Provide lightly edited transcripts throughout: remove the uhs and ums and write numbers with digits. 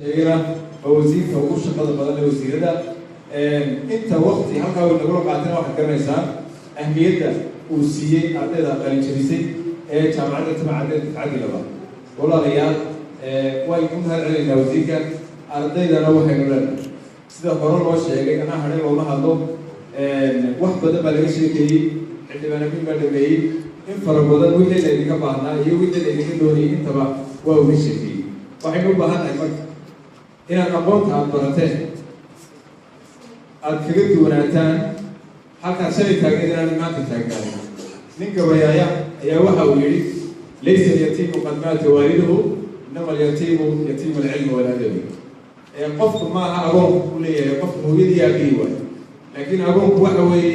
هنا وزير وقوش شقة بدل وزير ده أنت وقتي هل كانوا نقول قاعدين واحد كمان إنسان أهميته وسيء عدد قليل شديد جامعة تبع عدد تعدي لبا والله ريال ويكون هالعلم وزير أرديد أنا وحي لنا سيدا قرار وشيء أنا حريم والله هذا واحد بدل بلغ شيء كي عندما نبي بدل إن فرق بدل ويجي اللي كبارنا يوجد اللي كدوني أنت بقى وهو شيء waxay u baahannahay marka inaad aqoonta aad barateen aad kaga duwanaataan halkaad shalay taagneed inaad maanta taagnaadin ninka wayaaya ayaa waxa uu yidhi laysa alyatiimu qad maata waaliduhu inama alyatiimu yatiimu alcilmi waladabi qofku maaha agoonku u leeyahay qofku hooyadii aabihii waayo laakiin agoonku waxa weeye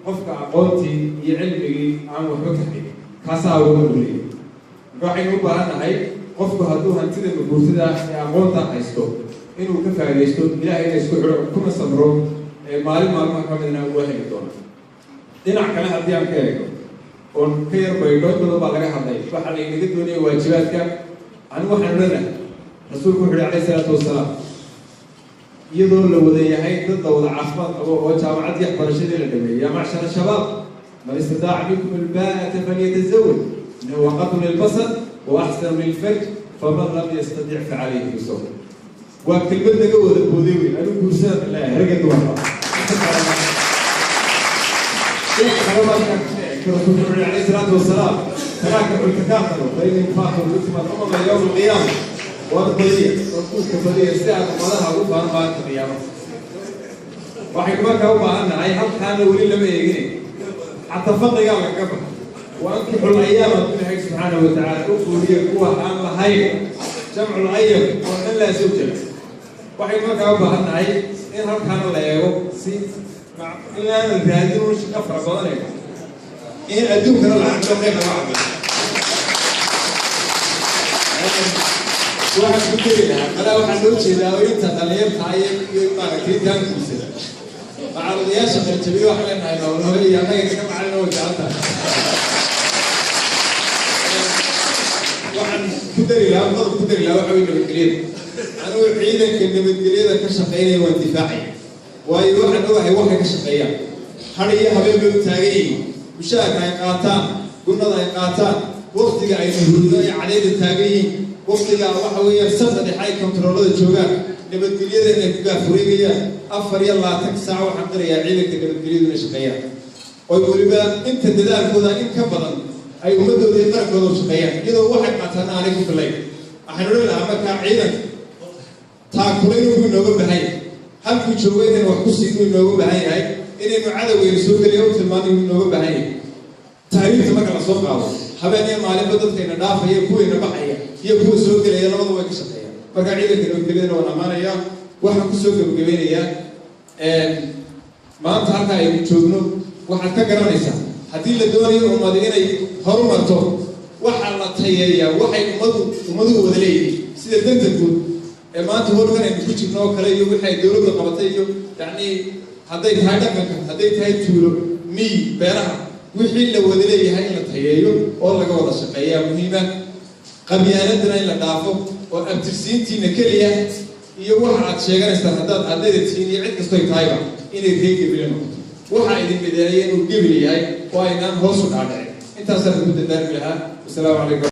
qofka aqoontii iyo cilmigii aan waxba ka xigin kaasaa agoon u leeyahay marka waxaynu u baahannahay qofku hadduu hantida guurtada ee aqoonta haysto inuu ka faa'iideysto ilaahay isku xiro kuna samro maalin maalmaha ka midna uu heli doono dhinac kale haddii aan ka eego oon ka yar baydho badan baa laga hadlay waxa la inaga doonaya waajibaadka anigu waxaan leedahay rasuulku wuxuu calayhi salaatu wasalaam iyadoo la wada yahay dad la wada caafimaad qabo oo jaamacad iyo waxbarashadii la dhameeyay yaa macshara shabaab man istitaaca minkum albaa'ata falyatazawaj innahu aqaddu lilbasar وأحسن من الفرج فمن لم يستطيع فعليه بالصوم. وكلمة نجوا ذا بوديوي أنا أقول سنة لا هرجع دوما. كرسول عليه الصلاة والسلام تراكم التكاثر بين الإنفاق والإثم الأمم يوم القيامة والقضية رسول كفدية الساعة ومالها ربع بعد القيامة. وحكمك هو أن أي حد حاله ولي لم يجيني حتى فضل يوم الكفر. وأنكحوا الأيام بالله سبحانه وتعالى أقول لي قوة عامة هاي جمع الأيام وأن لا زوجة وحي ما كانوا بهن هاي إن هم كانوا لا يجوا سي مع إلا أن الجهادين وش كفر صدقني إن أدوم كانوا عندهم غير واحد واحد كتير أنا واحد نقول شيء لا وين تقليم هاي يطلع كتير كان كوسة مع الرياضة اللي تبي واحد لنا هاي لو هي يعني كم على نوع جالتها waxaan ku dari lahaa waxa weeye nabadgelyada anigu ciidanka nabadgelyada ka shaqeynaya waa difaaci waayo waxaan ogahay waxay ka shaqeeyaan har iyo habeen bay u taagan yihiin mushaarka ay qaataan gunnada ay qaataan waqtiga ay hurdo ay cadayda taagan yihiin waqtiga waxa weeye saddex ay kontaroolada joogaan nabadgelyada inay ku gaafureegayaan 24 saac waxaan qirayaa ciidanka nabadgelyada inay shaqeeyaan oo waliba inta dadaalkooda in ka badan ay ummadooda iyo qarankoodoo shaqeeyaan iyadoo waxay qaataan aanay ku filayn waxaan odhan lahaa markaa ciidan taakulayn inuu inooga baahan yahay halkuu joogo inaynu wax ku siino inooga baahan yahay inaynu cadowgeyna soo geliya u tilmaano inuu inooga baahan yahay taariikhda marka la soo qaado habeen iyo maalinba dadkayna dhaafaya kuwayna baxaya iyo kuwa soo gelaya labada way ka shaqeeyaan markaa ciidanka nabadgelyadana waan ammaanayaa waxaan kusoo gabagabeynayaa maanta halka aynu joogno waxaad ka garanaysaa haddii la doonayo ummadu inay horumarto waxaa la tayeeyaa waxay ummaduhu wada leeyihiin sida danta guud ee maanta horugan aynu ku jirno oo kale iyo wixii ay dowladda qabatay iyo yacni hadday tahay dhaqanka hadday tahay tuulo miy beeraha wixii la wada leeyahay in la tayeeyo oo laga wada shaqeeyaa muhiima qabyaaladana in la dhaafo oo abtirsiintiina keliya iyo waxa aad sheeganaysaan haddaad ardayda tihiin iyo cid kastoy tahayba inay reegabila noqoto waxaa idin mideeyay inuu gebil yahay oo aynaan hoos u dhaadhicin intaasaan ugu dadaarmi lahaa wasalaamu calaykum